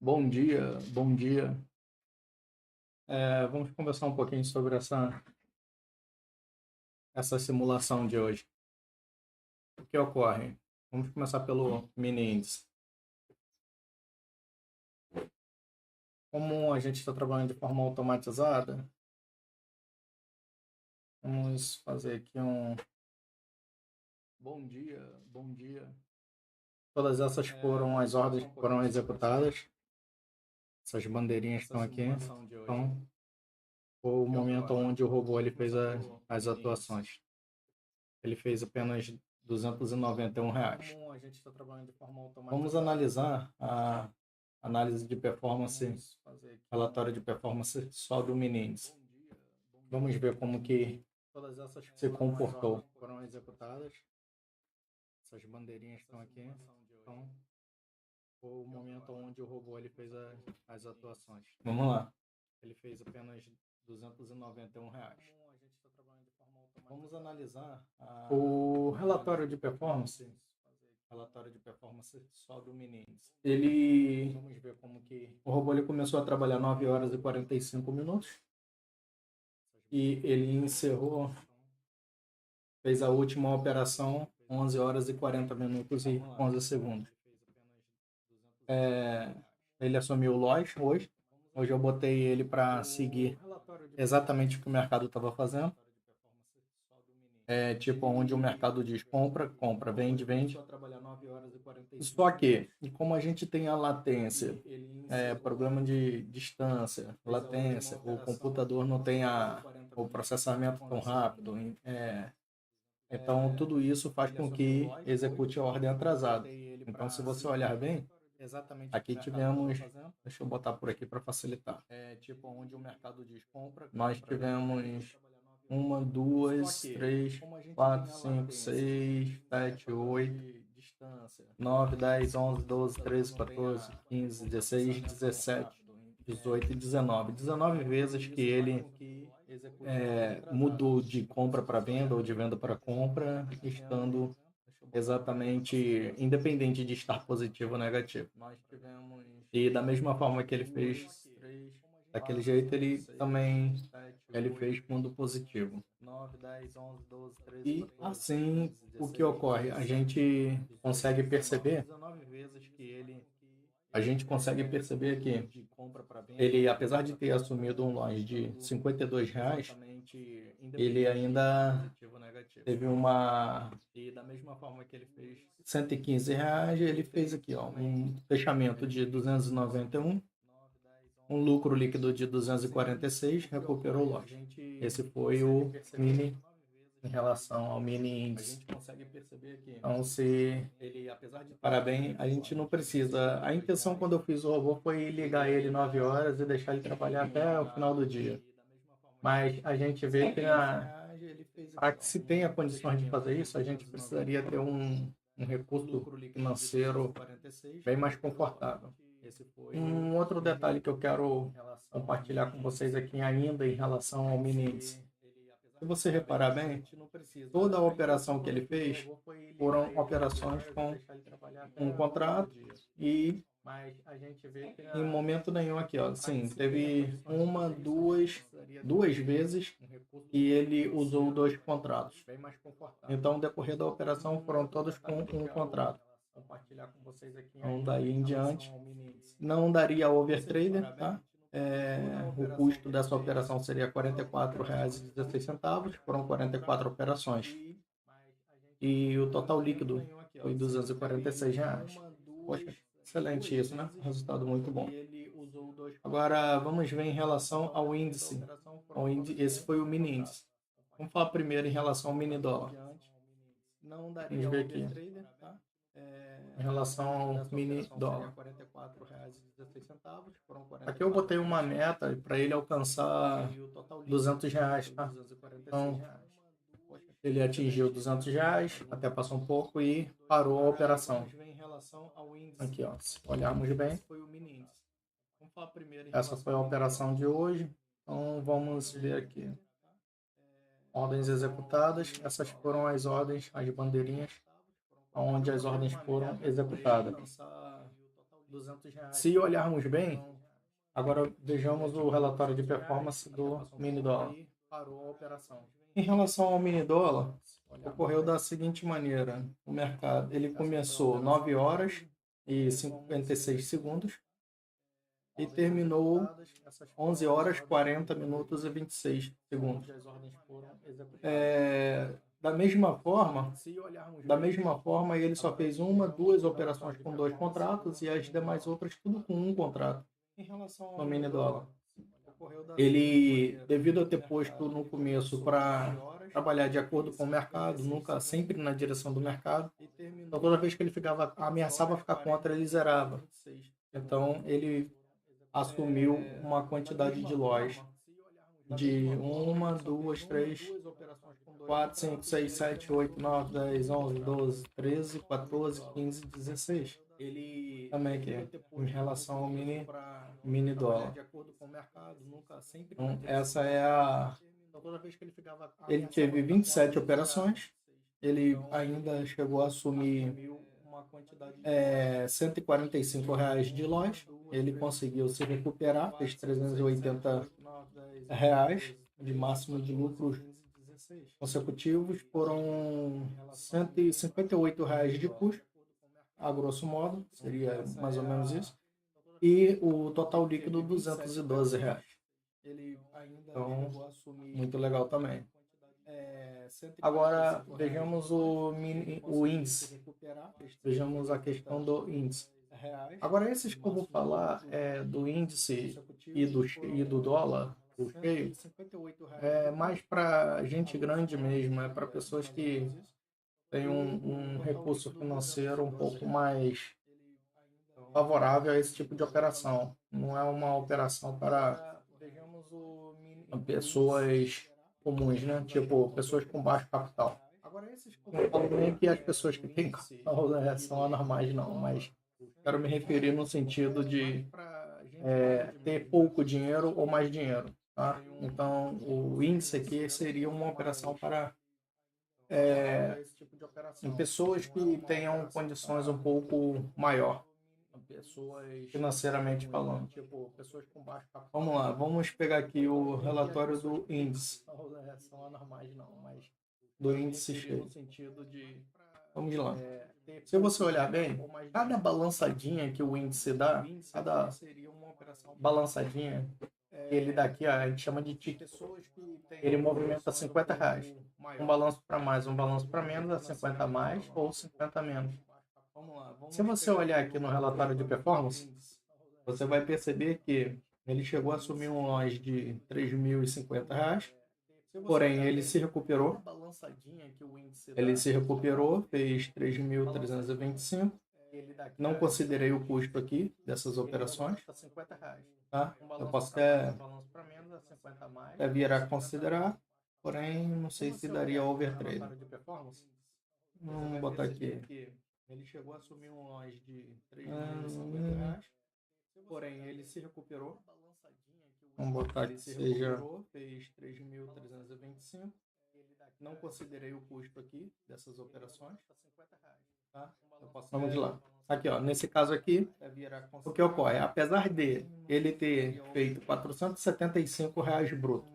Bom dia, bom dia. Vamos conversar um pouquinho sobre essa simulação de hoje. O que ocorre? Vamos começar pelo mini índice. Como a gente está trabalhando de forma automatizada, vamos fazer aqui um bom dia, bom dia. Todas essas foram as ordens que foram executadas. Essas bandeirinhas estão aqui. Então, foi o momento onde o robô ele fez as atuações. Ele fez apenas R$ 291. Vamos analisar a análise de performance, relatório de performance só do mini índice. Vamos ver como que se comportou. Foram executadas. Essas bandeirinhas estão aqui. Então, foi o momento onde o robô ele fez as atuações. Vamos lá. Ele fez apenas R$ 291. Vamos analisar o relatório de performance. Relatório de performance só do mini índice. Vamos ver como que o robô ele começou a trabalhar 9 horas e 45 minutos e ele encerrou, fez a última operação 11 horas e 40 minutos e 11 segundos. Ele assumiu o loss hoje. Hoje eu botei ele para seguir exatamente o que o mercado estava fazendo. Tipo onde o mercado diz compra, compra, vende, vende. Só que, como a gente tem a latência, problema de distância, latência, o computador não tem o processamento tão rápido, então tudo isso faz com que execute a ordem atrasada. Então, se você olhar bem, aqui tivemos, deixa eu botar por aqui para facilitar. Tipo onde o mercado diz compra, nós tivemos uma, duas, três, quatro, cinco, seis, sete, oito, 9, 10, 11, 12, 13, 14, 15, 16, 17, 18 e 19. 19 vezes que ele mudou de compra para venda ou de venda para compra, estando exatamente independente de estar positivo ou negativo. E da mesma forma que ele fez daquele jeito, ele fez quando positivo. E assim, o que ocorre? A gente consegue perceber que ele, apesar de ter assumido um loss de R$ 52, ele ainda teve R$ 115, ele fez aqui, ó, um fechamento de 291, um lucro líquido de 246, recuperou o lote. Esse foi o mini em relação ao mini índice. Então, se parabéns, a gente não precisa. A intenção quando eu fiz o robô foi ligar ele 9 horas e deixar ele trabalhar até o final do dia. Mas a gente vê que para que se tenha condições de fazer isso, a gente precisaria ter um recurso financeiro bem mais confortável. Um outro detalhe que eu quero compartilhar com vocês aqui ainda em relação ao mini índice. Se você reparar bem, toda a operação que ele fez foram operações com um contrato e em momento nenhum aqui, ó, sim, teve uma, duas vezes e ele usou dois contratos. Então, no decorrer da operação foram todos com um contrato. Então, daí em diante, não daria overtrader, tá? O custo dessa operação seria R$ 44,16, foram 44 operações. E o total líquido foi R$ 246. Poxa, excelente isso, né? Resultado muito bom. Agora, vamos ver em relação ao índice. Esse foi o mini índice. Vamos falar primeiro em relação ao mini dólar. Vamos ver aqui. Em relação ao mini dólar. Aqui eu botei uma meta para ele alcançar R$ 200, tá? Então, ele atingiu R$ 200, até passou um pouco e parou a operação. Aqui, ó, se olharmos bem, essa foi a operação de hoje. Então, vamos ver aqui. Ordens executadas. Essas foram as ordens, as bandeirinhas, onde as ordens foram executadas. Se olharmos bem, agora vejamos o relatório de performance do mini dólar. Em relação ao mini dólar, ocorreu da seguinte maneira: o mercado ele começou 9 horas e 56 segundos e terminou 11 horas 40 minutos e 26 segundos. Da mesma forma, ele só fez duas operações com 2 contratos e as demais outras tudo com 1 contrato no mini dólar. Ele, devido a ter posto no começo para trabalhar de acordo com o mercado, nunca sempre na direção do mercado, então toda vez que ele ameaçava ficar contra, ele zerava. Então ele assumiu uma quantidade de lojas de 1, 2, 3, 4, 5, 6, 7, 8, 9, 10, 11, 12, 13, 14, 15, 16. Ele também aqui, em relação ao mini dólar. Então, essa é a... Ele teve 27 operações. Ele ainda chegou a assumir R$ 145 de loja. Ele conseguiu se recuperar, fez R$ 380 de máximo de lucros consecutivos, foram R$ 158 de custo, a grosso modo, seria mais ou menos isso, e o total líquido R$ 212. Então, muito legal também. Agora, vejamos o índice. Vejamos a questão do índice. Agora, esses que eu vou falar do índice e do dólar, do cheio, é mais para gente grande mesmo, é para pessoas que têm um recurso financeiro um pouco mais favorável a esse tipo de operação. Não é uma operação para pessoas comuns, né? Tipo, pessoas com baixo capital. Não falo nem que as pessoas que têm capital são anormais, não, mas quero me referir no sentido de ter pouco dinheiro ou mais dinheiro. Tá? Então, o índice aqui seria uma operação para pessoas que tenham condições um pouco maior, financeiramente falando. Tipo, pessoas com baixo capital. Vamos lá, vamos pegar aqui o relatório do índice. São anormais, não, mas do índice cheio. Vamos lá. Se você olhar bem, cada balançadinha que o índice dá, cada balançadinha que ele dá aqui, a gente chama de ticket. Ele movimenta R$ 50. Um balanço para mais, um balanço para menos, é 50 a mais ou 50 a menos. Se você olhar aqui no relatório de performance, você vai perceber que ele chegou a assumir um loss de R$ 3.050. Porém, ele se recuperou. Ele se recuperou, fez 3.325. Não considerei o custo aqui dessas operações. Tá? Eu posso até vir a considerar, porém, não sei se daria overtrade. Vamos botar aqui. Ele chegou a assumir um loss de R$ 3.050. Porém, ele se recuperou. Vamos botar que seja... fez 3.325. Não considerei o custo aqui dessas operações. Tá? Vamos lá. Aqui, ó, nesse caso aqui, o que ocorre? Apesar de ele ter feito R$ 475 bruto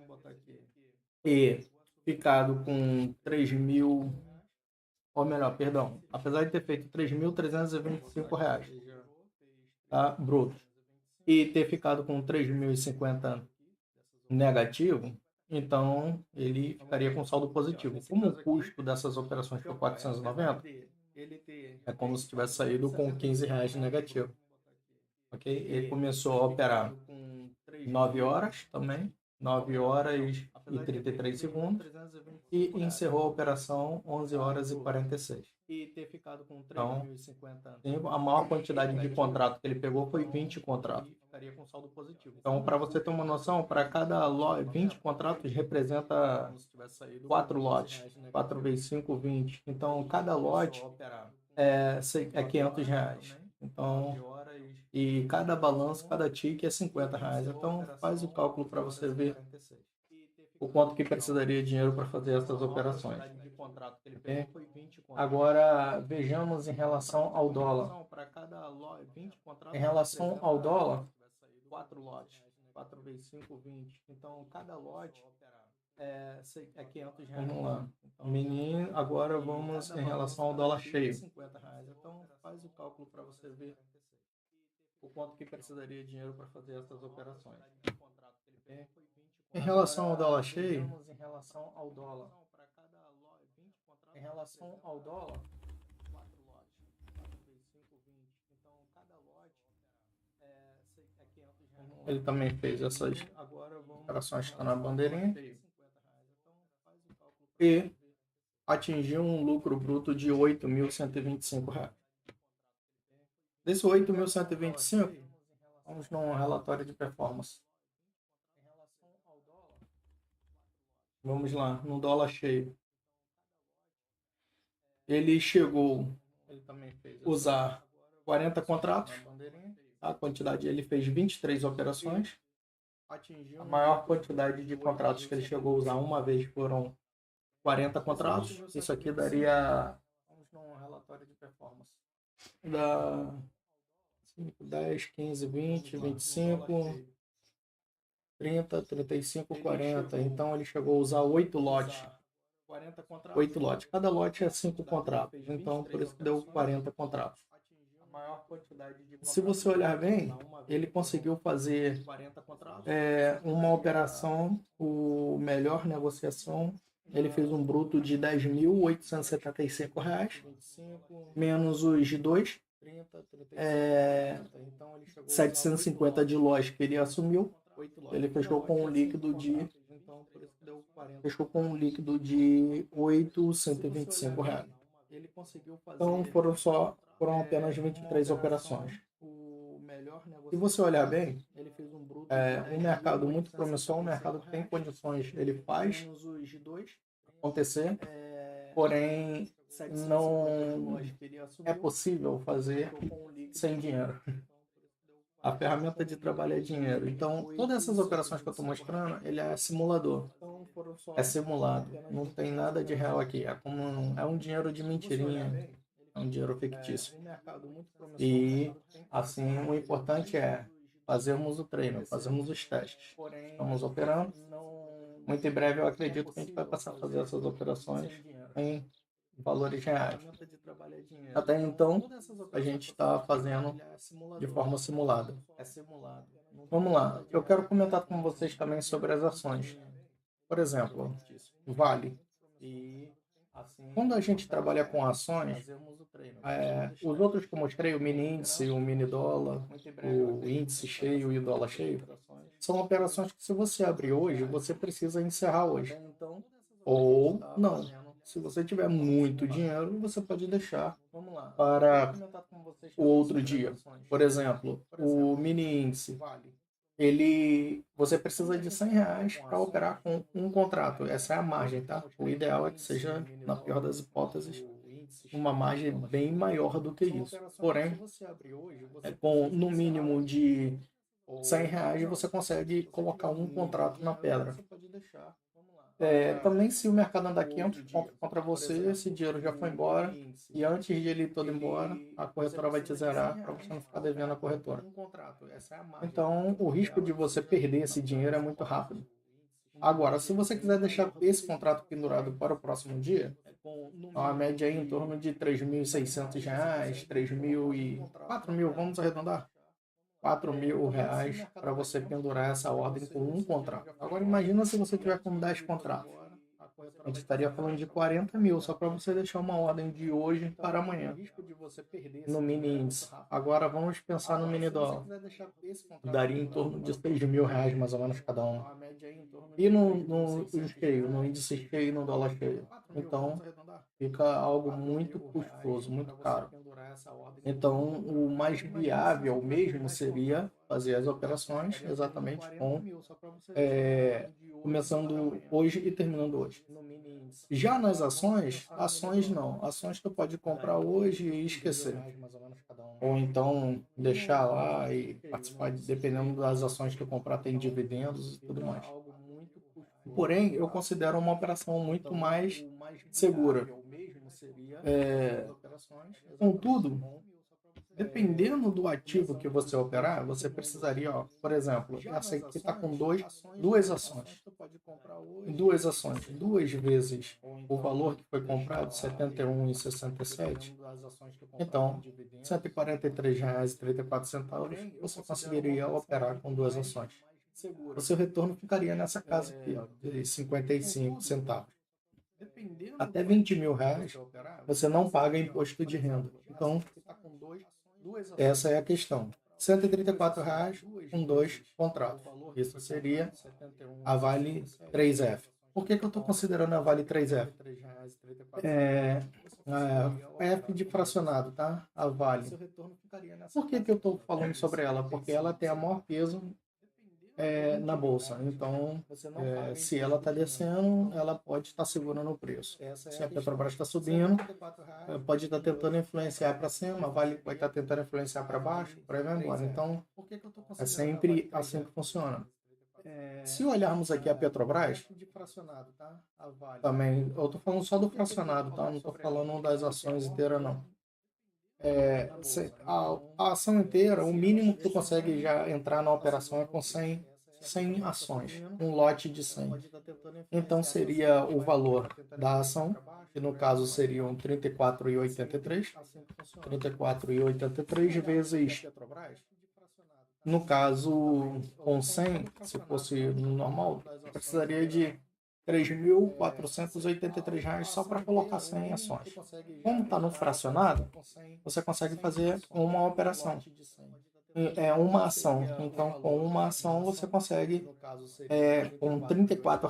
e ficado com 3.000, ou melhor, perdão, apesar de ter feito R$ 3.325, tá, bruto, e ter ficado com 3.050 negativo, então ele ficaria com saldo positivo. Como o custo dessas operações foi 490, é como se tivesse saído com R$ 15 negativo. Ok? Ele começou a operar 9 horas também, 9 horas e 33 segundos, e encerrou a operação 11 horas e 46. Então, a maior quantidade de contrato que ele pegou foi 20 contratos. Então, para você ter uma noção, para cada 20 contratos representa 4 lotes. 4 vezes 5, 20. Então, cada lote é R$ 500. Então, e cada balanço, cada tick é R$ 50. Então, faz o cálculo para você ver o quanto que precisaria de dinheiro para fazer essas operações. Agora vejamos em relação ao dólar. Em relação ao dólar, 4 lotes. 4 vezes 5, 20. Então, cada lote é R$ 500. Vamos lá. Então, menino, agora vamos em relação ao dólar cheio. R$ 50. Então, faz o cálculo para você ver o quanto que precisaria de dinheiro para fazer essas operações. Em relação ao dólar cheio, em relação ao dólar, em relação ao dólar, 4 lotes, 4 vezes 5, 20. Então, cada lote é R$ 500. Ele também fez essas operações que estão na bandeirinha e atingiu um lucro bruto de R$ 8.125. Desse 8.125, vamos num relatório de performance. Vamos lá, no dólar cheio. Ele chegou a usar 40 contratos. A quantidade, ele fez 23 operações. A maior quantidade de contratos que ele chegou a usar uma vez foram 40 contratos. Isso aqui daria... Vamos num relatório de performance. Dá 5, 10, 15, 20, 25... 30, 35, 40. Então ele chegou a usar 8 lotes. 8 lotes. Cada lote é 5 contratos. Então por isso que deu 40 contratos. Se você olhar bem, ele conseguiu fazer uma operação, o melhor negociação. Ele fez um bruto de R$ 10.875, menos os de 2. 750 de loja que ele assumiu. Ele fechou com um líquido de R$ 825. Então foram apenas 23 operações. Se você olhar bem, um mercado muito promissor, um mercado que tem condições, ele faz acontecer, porém não é possível fazer sem dinheiro. A ferramenta de trabalho é dinheiro. Então, todas essas operações que eu estou mostrando, ele é simulador. É simulado. Não tem nada de real aqui. É um dinheiro de mentirinha. É um dinheiro fictício. E, assim, o importante é fazermos o treino, fazermos os testes. Estamos operando. Muito em breve, eu acredito que a gente vai passar a fazer essas operações em valores reais. Até então, a gente está fazendo de forma simulada. Vamos lá. Eu quero comentar com vocês também sobre as ações. Por exemplo, Vale. Quando a gente trabalha com ações, os outros que eu mostrei, o mini índice, o mini dólar, o índice cheio e o dólar cheio, são operações que se você abrir hoje, você precisa encerrar hoje. Ou não. Se você tiver muito dinheiro, você pode deixar para o outro dia. Por exemplo, o mini índice. Você precisa de R$ 100 para operar com um contrato. Essa é a margem, tá? O ideal é que seja, na pior das hipóteses, uma margem bem maior do que isso. Porém, com no mínimo de R$ 100 você consegue colocar um contrato na pedra. Também se o mercado andar 500 pontos contra você, esse dinheiro já foi embora e antes de ele ir todo embora, a corretora vai te zerar para você não ficar devendo a corretora. Então, o risco de você perder esse dinheiro é muito rápido. Agora, se você quiser deixar esse contrato pendurado para o próximo dia, a média aí em torno de R$ 3.600, 4.000, vamos arredondar. R$ 4.000 para você pendurar essa ordem com um contrato. Agora imagina se você tiver com 10 contratos. A gente estaria falando de R$ 40.000 só para você deixar uma ordem de hoje para amanhã. No mini índice. Agora vamos pensar no mini dólar. Daria em torno de R$ 6.000 mais ou menos cada um. E no cheio, no índice cheio e no dólar cheio. Então fica algo muito custoso, muito caro. Então, o mais viável mesmo seria fazer as operações exatamente começando hoje e terminando hoje. Já nas ações não. Ações tu pode comprar hoje e esquecer. Ou então deixar lá e participar, dependendo das ações que eu comprar, tem dividendos e tudo mais. Porém, eu considero uma operação muito mais segura. Contudo, dependendo do ativo que você operar, você precisaria, ó, por exemplo, essa aqui está com duas ações. Duas vezes o valor que foi comprado, R$ 71,67. Então, R$ 143,34, você conseguiria operar com duas ações. O seu retorno ficaria nessa casa aqui, ó, de 55 centavos. Até R$ 20 mil, você não paga imposto de renda. Então, essa é a questão. R$ 134 com dois contratos. Isso seria a Vale 3F. Por que eu estou considerando a Vale 3F? A F de fracionado, tá? A Vale. Por que eu estou falando sobre ela? Porque ela tem a maior peso na bolsa. Então, se ela está descendo, ela pode estar segurando o preço. Se a Petrobras está subindo, pode estar tentando influenciar para cima, a Vale vai estar tentando influenciar para baixo, para aí vai embora. Então, é sempre assim que funciona. Se olharmos aqui a Petrobras, também, eu estou falando só do fracionado, tá? Não estou falando das ações inteiras, não. A ação inteira, o mínimo que tu consegue já entrar na operação é com 100 ações, um lote de 100. Então seria o valor da ação, que no caso seriam R$ 34,83. 34,83 vezes, no caso, com 100, se fosse no normal, precisaria de R$ 3.483 só para colocar 100 ações. Como está no fracionado, você consegue fazer uma operação. Uma ação. Então, com uma ação, você consegue com R$ 34.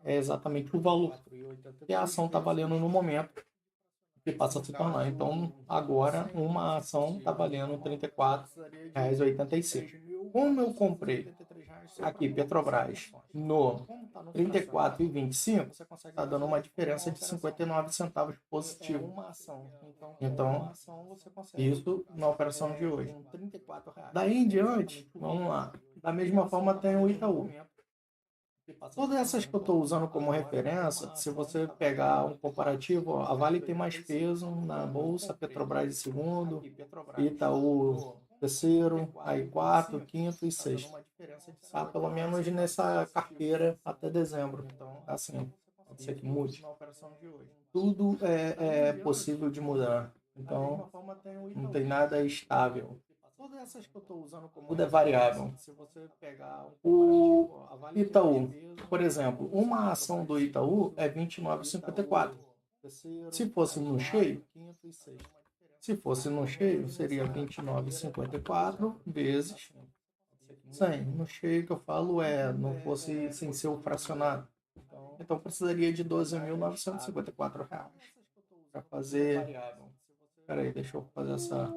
É exatamente o valor que a ação está valendo no momento que passa a se tornar. Então, agora, uma ação está valendo R$ 34,86. Como eu comprei aqui Petrobras no R$ 34,25, está dando uma diferença de 59 centavos positivo. Então, isso na operação de hoje. Daí em diante, vamos lá. Da mesma forma tem o Itaú. Todas essas que eu estou usando como referência, se você pegar um comparativo, ó, a Vale tem mais peso na bolsa, Petrobras em segundo, Itaú terceiro, aí quarto, quinto e sexto. Tá? Pelo menos nessa carteira até dezembro. Então, assim, pode ser que mude. Tudo é possível de mudar. Então, não tem nada estável. Tudo é variável. O Itaú, por exemplo, uma ação do Itaú é R$ 29,54. Se fosse no cheio, seria R$ 29,54 vezes 100. No cheio que eu falo não fosse sem ser o fracionado. Então precisaria de R$ 12.954 para fazer. Peraí, deixa eu fazer essa.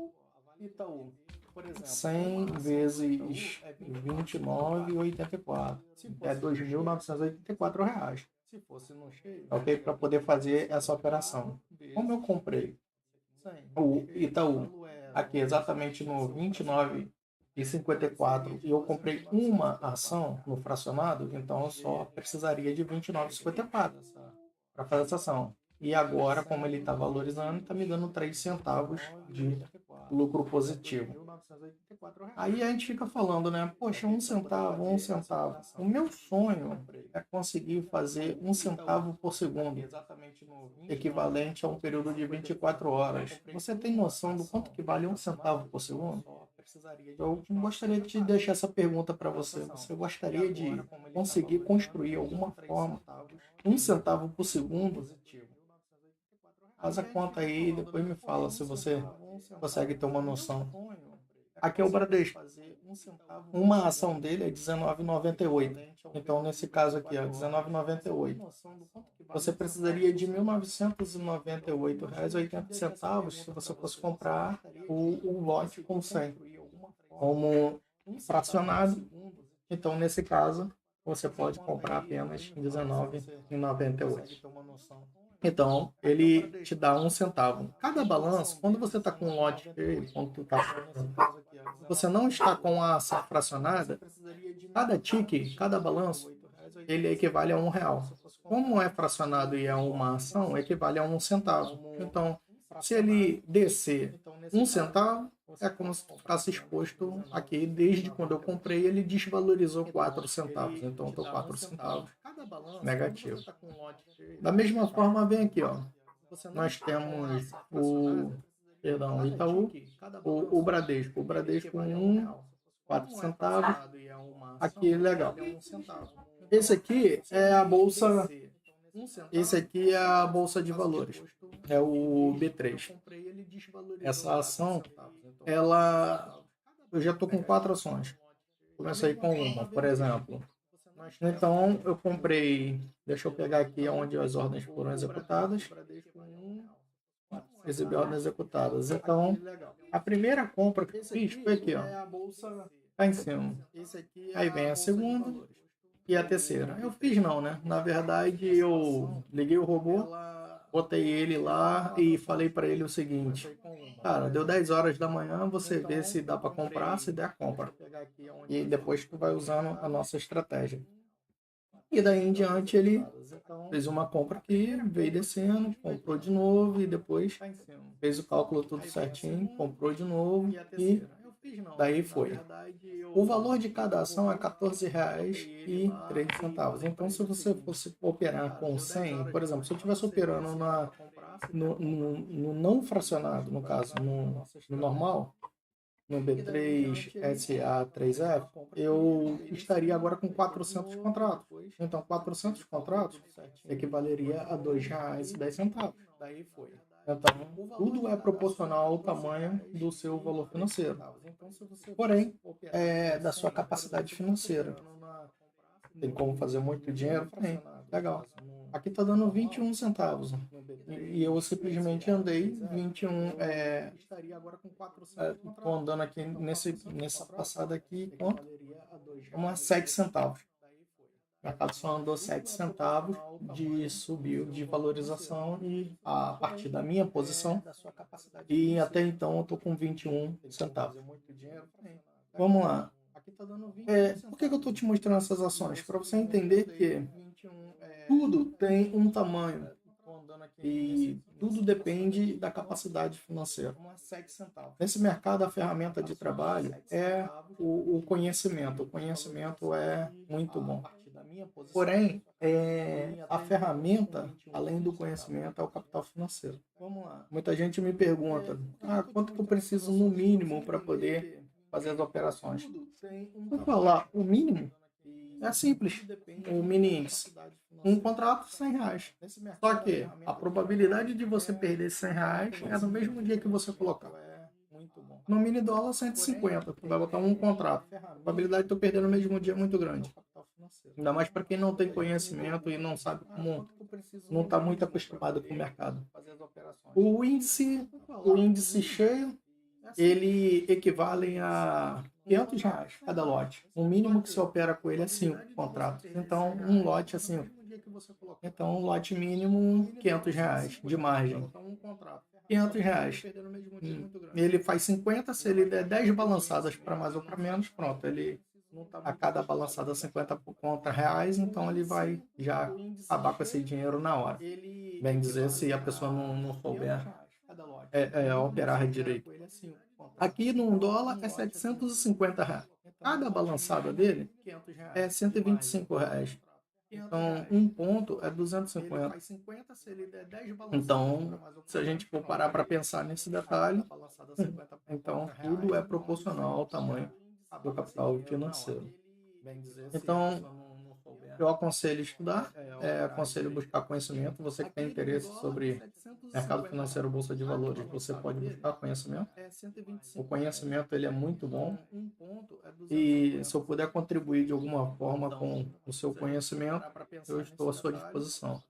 100 vezes 29,84. É R$ 2.984. Ok? Para poder fazer essa operação. Como eu comprei o Itaú aqui exatamente no 29,54 e eu comprei uma ação no fracionado, então eu só precisaria de 29,54 para fazer essa ação. E agora, como ele está valorizando, está me dando 3 centavos de lucro positivo. Aí a gente fica falando, né? Poxa, 1 centavo, 1 centavo. O meu sonho é conseguir fazer 1 centavo por segundo, equivalente a um período de 24 horas. Você tem noção do quanto que vale 1 centavo por segundo? Eu gostaria de deixar essa pergunta para você. Você gostaria de conseguir construir alguma forma 1 centavo por segundo? Faz a conta aí e depois me fala se você consegue ter uma noção. Aqui é o Bradesco. Uma ação dele é R$19,98. Então, nesse caso aqui, R$19,98. Você precisaria de R$ 1.998,80 se você fosse comprar o lote com 100 como fracionado. Então, nesse caso, você pode comprar apenas R$19,98. Então, ele te dá 1 centavo. Cada balanço, quando você está com um lote cheio, você não está com a ação fracionada, cada tique, cada balanço, ele equivale a R$ 1. Como é fracionado e é uma ação, equivale a 1 centavo. Então, se ele descer 1 centavo, é como se ficasse exposto aqui. Desde quando eu comprei, ele desvalorizou 4 centavos. Então, estou 4 centavos negativo. Da mesma forma, vem aqui, ó. Nós temos o Itaú, o Bradesco. O Bradesco 4 centavos. Aqui, legal. Esse aqui é a bolsa. Esse aqui é a bolsa de valores. É o B3. Essa ação, ela, eu já estou com 4 ações. Comecei com uma, por exemplo. Então, eu comprei. Deixa eu pegar aqui onde as ordens foram executadas. Exibir ordens executadas. Então, a primeira compra que eu fiz foi aqui, ó. Tá em cima. Aí vem a segunda e a terceira. Eu fiz não, né? Na verdade, eu liguei o robô, botei ele lá e falei para ele o seguinte: cara, deu 10 horas da manhã, você vê se dá para comprar, se der, compra. E depois tu vai usando a nossa estratégia. E daí em diante ele fez uma compra aqui, veio descendo, comprou de novo e depois fez o cálculo tudo certinho, comprou de novo e daí foi. O valor de cada ação é R$ 14,03. Então, se você fosse operar com 100, por exemplo, se eu estivesse operando no não fracionado, no caso, no normal, no B3SA3F, eu estaria agora com 400 contratos. Então, 400 contratos equivaleria a R$ 2,10. Então, tudo é proporcional ao tamanho do seu valor financeiro. Porém, da sua capacidade financeira. Tem como fazer muito dinheiro? Tem. Legal. Aqui está dando 21 centavos. E eu simplesmente andei 21. Estou andando aqui nessa passada aqui com umas 7 centavos. O mercado só andou 7 centavos de subiu de valorização e a partir da minha posição. E até então eu estou com 21 centavos. Vamos lá. Por que eu estou te mostrando essas ações? Para você entender que tudo tem um tamanho e tudo depende da capacidade financeira. Nesse mercado, a ferramenta de trabalho é o conhecimento. O conhecimento é muito bom. Porém, a ferramenta, além do conhecimento, é o capital financeiro. Muita gente me pergunta, quanto que eu preciso no mínimo para poder fazer as operações? Vou falar, o mínimo é simples. O mini índice. Um contrato, R$ 100. Só que a probabilidade de você perder R$ 100 é no mesmo dia que você colocar. No mini dólar, 150. Tu vai botar um contrato. A probabilidade de tu perder no mesmo dia é muito grande. Ainda mais para quem não tem conhecimento e não sabe como, não está muito acostumado com o mercado. O índice cheio, ele equivale a R$ 500 cada lote. O mínimo que se opera com ele é 5 contratos. Então, um lote é 5. Então, um lote mínimo, R$ 500 de margem. R$ 500. Ele faz 50, se ele der 10 balançadas para mais ou para menos, pronto. Ele, a cada balançada, 50 contra reais, então ele vai já acabar com esse dinheiro na hora. Bem dizer, se a pessoa não souber operar direito. Aqui no dólar é R$ 750. Cada balançada dele é R$ 125. Então, um ponto é 250. Então, se a gente for parar para pensar nesse detalhe, então tudo é proporcional ao tamanho do capital financeiro. Então, eu aconselho estudar, aconselho buscar conhecimento. Você que tem interesse sobre mercado financeiro, bolsa de valores, você pode buscar conhecimento. O conhecimento ele é muito bom e se eu puder contribuir de alguma forma com o seu conhecimento, eu estou à sua disposição.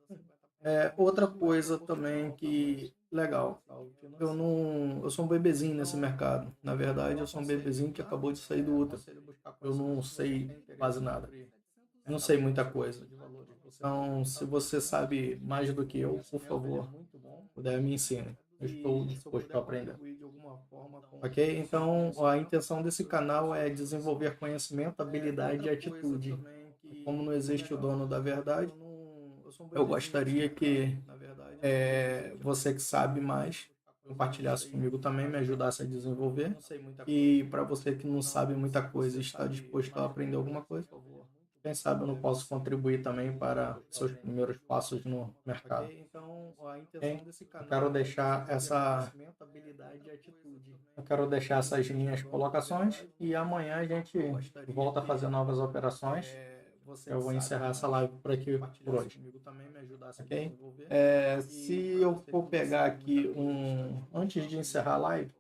Outra coisa também que legal, eu sou um bebezinho nesse mercado. Na verdade, eu sou um bebezinho que acabou de sair do útero. Eu não sei quase nada. Eu não sei muita coisa. Então, se você sabe mais do que eu, por favor, puder me ensine. Eu estou disposto a aprender. Ok? Então, a intenção desse canal é desenvolver conhecimento, habilidade e atitude. como não existe o dono da verdade, eu gostaria que você que sabe mais compartilhasse comigo também, me ajudasse a desenvolver. E para você que não sabe muita coisa e está disposto a aprender alguma coisa, quem sabe eu não posso contribuir também para seus primeiros passos no mercado. Ok? Eu quero deixar essas minhas colocações e amanhã a gente volta a fazer novas operações. Eu vou encerrar essa live por aqui por hoje. Ok? Se eu for pegar aqui antes de encerrar a live,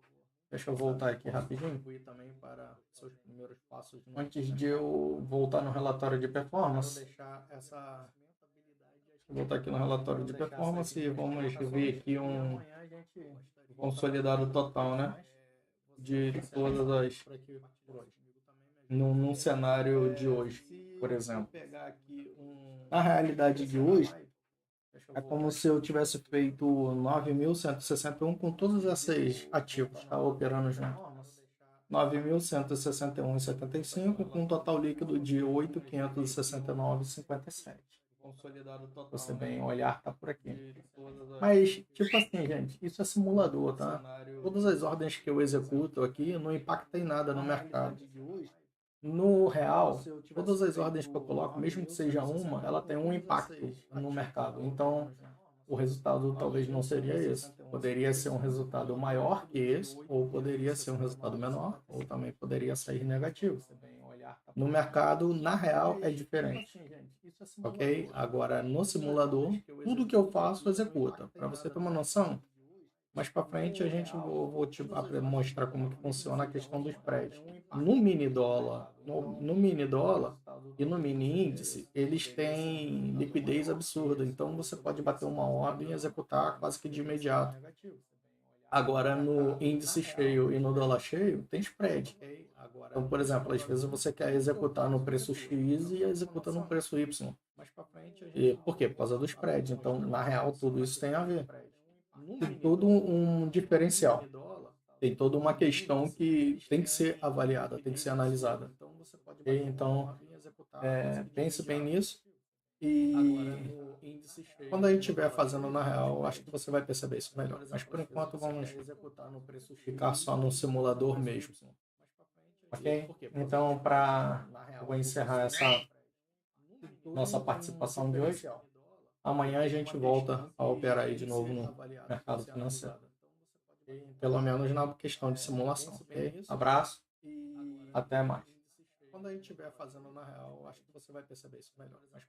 deixa eu voltar aqui rapidinho. Antes de eu voltar no relatório de performance, vou voltar aqui no relatório de performance e vamos ver aqui um consolidado total, né? De todas as. Num cenário de hoje, por exemplo. Na realidade de hoje, é como se eu tivesse feito 9.161 com todos esses ativos, tá? Operando junto. 9.161,75 com um total líquido de 8.569,57. Você bem olhar, tá por aqui. Mas, tipo assim, gente, isso é simulador, tá? Todas as ordens que eu executo aqui não impactam em nada no mercado. No real, todas as ordens que eu coloco, mesmo que seja uma, ela tem um impacto no mercado. Então, o resultado talvez não seria esse. Poderia ser um resultado maior que esse, ou poderia ser um resultado menor, ou também poderia sair negativo. No mercado, na real, é diferente. Ok? Agora, no simulador, tudo que eu faço executa. Para você ter uma noção, mais para frente a gente vou te mostrar como que funciona a questão dos spreads. No mini dólar, no mini dólar e no mini índice, eles têm liquidez absurda. Então você pode bater uma ordem e executar quase que de imediato. Agora no índice cheio e no dólar cheio tem spread. Então, por exemplo, às vezes você quer executar no preço X e executa no preço Y. E por quê? Por causa do spread. Então, na real, tudo isso tem a ver. Tem todo um diferencial. Tem toda uma questão que tem que ser avaliada, tem que ser analisada. Então, pense bem nisso e quando a gente estiver fazendo na real, acho que você vai perceber isso melhor. Mas por enquanto vamos ficar só no simulador mesmo. Ok? Então, eu vou encerrar essa nossa participação de hoje. Amanhã a gente volta a operar aí de novo no mercado financeiro. Pelo menos na questão de simulação, ok? Abraço, até mais. Quando a gente estiver fazendo na real, acho que você vai perceber isso melhor. Mas